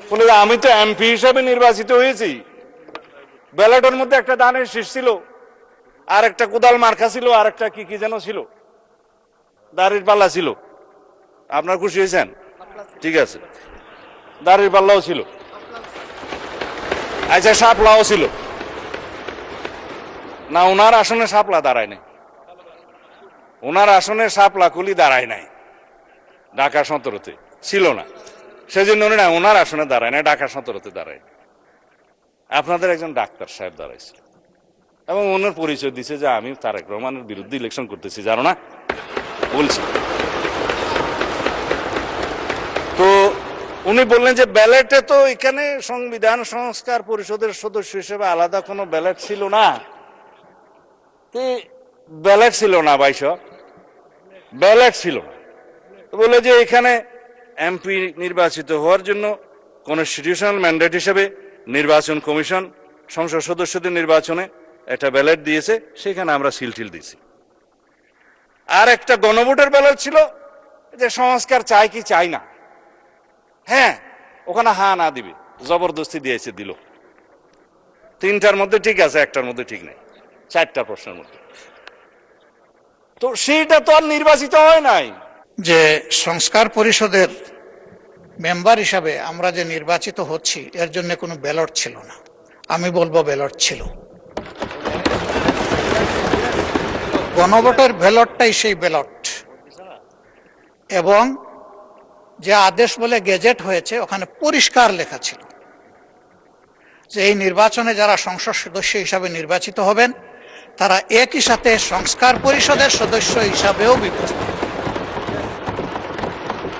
বলে যে আমি তো এমপি হিসাবে নির্বাচিত হয়েছি, ব্যালটের মধ্যে একটা ধানের শীষ ছিল, আর একটা কোদাল মার্কা ছিল, আর একটা কি কি যেন ছিল, দাড়ির পাল্লা ছিল। আপনার খুশি হয়েছেন? ঠিক আছে, দাড়ির পাল্লাও ছিল, আচ্ছা শাপলাও ছিল না? ওনার আসনে শাপলা দাঁড়ায় নাই, ওনার আসনে শাপলা কুলি দাঁড়ায় নাই, ঢাকা 17-তে ছিল না, সেজন্য উনি না ওনার আসনে দাঁড়ায় না, ঢাকা 17-তে দাঁড়ায়। আপনাদের একজন ডাক্তার সাহেব দাঁড়াইছিল এবং ওনার পরিচয় দিছে যে আমি তারেক রহমানের বিরুদ্ধে ইলেকশন করতেছি, জানো না? বলছি তো উনি বললেন যে ব্যালটে তো এখানে সংবিধান সংস্কার পরিষদের সদস্য হিসেবে আলাদা কোনো ব্যালট ছিল না। ব্যালট ছিল না ভাইস, ব্যালট ছিল না। বলে যে এখানে এমপি নির্বাচিত হওয়ার জন্য কনস্টিটিউশনাল ম্যান্ডেট হিসেবে নির্বাচন কমিশন সংসদ সদস্যদের নির্বাচনে একটা ব্যালট দিয়েছে, সেখানে আমরা সিলটিল দিয়েছি। আর একটা গণভোটের ব্যালট ছিল যে সংস্কার চাই কি চাই না, হ্যাঁ ওখানে হা না দিবে, জবরদস্তি দিয়েছে, দিল। তিনটার মধ্যে ঠিক আছে, একটার মধ্যে ঠিক নাই, চারটা প্রশ্নের মধ্যে। তো সেইটা তো আর নির্বাচিত হয় নাই। যে সংস্কার পরিষদের মেম্বার হিসাবে আমরা যে নির্বাচিত হচ্ছি, এর জন্য কোনো ব্যালট ছিল না। আমি বলবো ব্যালট ছিল। গণভোটের ব্যালটটাই সেই ব্যালট, এবং যে আদেশ বলে গেজেট হয়েছে ওখানে পরিষ্কার লেখা ছিল যে এই নির্বাচনে যারা সংসদ সদস্য হিসাবে নির্বাচিত হবেন তারা একই সাথে সংস্কার পরিষদের সদস্য হিসাবেও বিবেচিত।